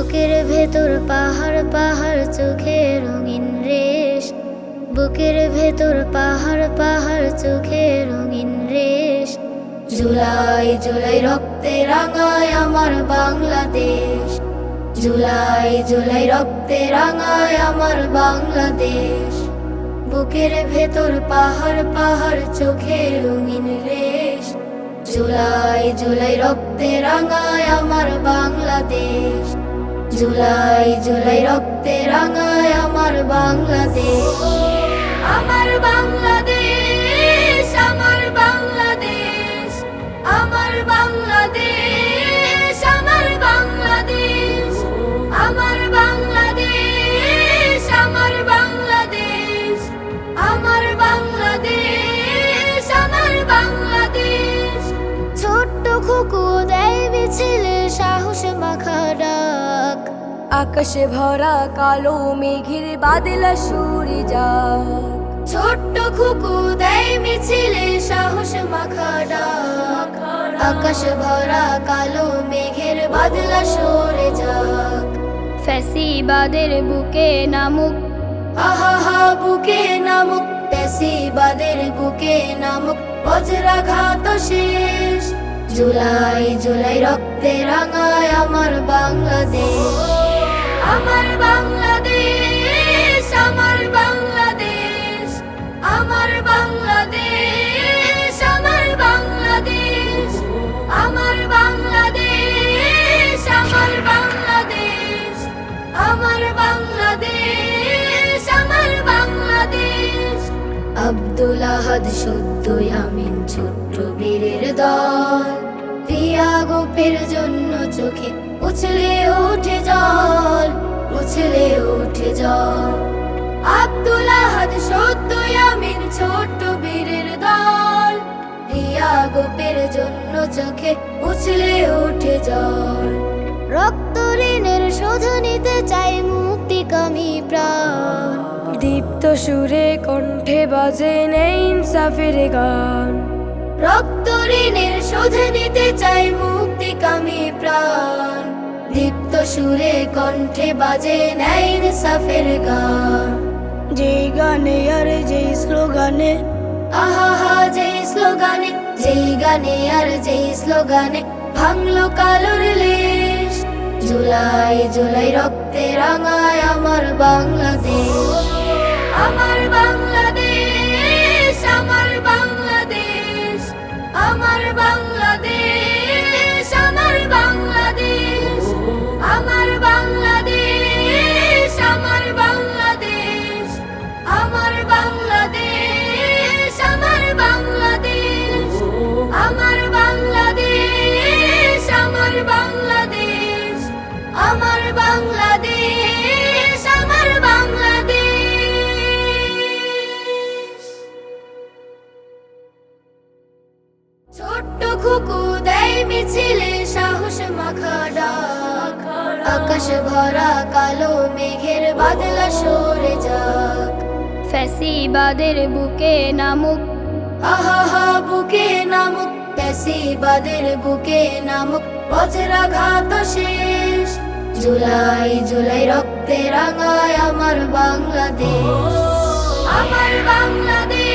বুকের ভেতর পাহাড় পাহাড় চোখে রঙিন রেশ, বুকের ভেতর পাহাড় পাহাড় চোখে রঙিন রেশ। জুলাই জুলাই রক্তে রাঙায় আমার বাংলাদেশ, জুলাই জুলাই রক্তে রাঙায় আমার বাংলাদেশ। বুকের ভেতর পাহাড় পাহাড় চোখে রঙিন রেশ, জুলাই জুলাই রক্তে রাঙায় আমার বাংলাদেশ, জুলাই জুলাই রক্তে রাঙায় আমার বাংলাদেশ। আমার বাংলাদেশ, আমার বাংলাদেশ, আমার বাংলাদেশ, আমার বাংলাদেশ, আমার বাংলাদেশ, আমার বাংলাদেশ, আমার বাংলাদেশ, আমার বাংলাদেশ। ছোট্ট খুকু দেয় মিছিলে সাহস মাখা ডাক, আকাশে ভরা কালো মেঘের বাদলা সুরে যাক। ছোট্ট খুকু দেয় মিছিলে সাহস মাখা ডাক, আকাশ ভরা কালো মেঘের বাদলা সরে যাক। ফ্যাসিবাদের বুকে নামুক, আহা বুকে নামুক, ফ্যাসিবাদের বুকে নামুক, বজ্রাঘাত শেষ। জুলাই জুলাই রক্তে রাঙায় আমার বাংলাদেশ, আমার বাংলাদেশ, আমার বাংলাদেশ, আমার বাংলাদেশ, আমার বাংলাদেশ, আমার বাংলাদেশ, আমার বাংলাদেশ, আমার বাংলাদেশ, আমার বাংলাদেশ। আব্দুল আহাদ সদ্য আমিন ছোট্ট বীরের দল, রিয়া গোপের জন্য চোখে উছলে ওঠে জল, উছলে ওঠে জল। আব্দুল আহাদ সদ্য আমিন ছোট্ট বীরের দল, রিয়া গোপের জন্য চোখে উছলে ওঠে জল। রক্ত ঋণের শোধ নিতে চাই মুক্তিকামী প্রাণ, দীপ্ত সুরে কণ্ঠে বাজে নেই ইনসাফের গান। রক্ত ঋণের শোধ নিতে চাই মুক্তিকামী প্রাণ, দীপ্ত সুরে কণ্ঠে বাজে নেই ইনসাফের গান। যেই গানে আর যেই স্লোগানে, আহা যেই স্লোগানে, যেই গানে আর যেই স্লোগানে ভাঙলো কালোর লেশ। জুলাই জুলাই রক্তে রাঙায় আমার বাংলাদেশ, আমার বাংলাদেশ, আমার বাংলাদেশ, আমার বাংলাদেশ, আমার বাংলাদেশ, আমার বাংলাদেশ, আমার বাংলাদেশ, আমার বাংলাদেশ, আমার বাংলাদেশ, আমার বাংলাদেশ, আমার বাংলাদেশ, আমার বাংলাদেশ, আমার বাংলাদেশ। ছোট্ট খুকু দেয় মিছিলে সাহস মাখা ডাক, আকাশ ভরা কালো মেঘের বাদলা সরে যাক। ফ্যাসিবাদের বুকে নামুক, আহা বুকে নামুক, ফ্যাসিবাদের বুকে নামুক, বজ্রাঘাত শেষ। জুলাই জুলাই রক্তে রাঙায় আমার বাংলাদেশ, আমার বাংলাদেশ।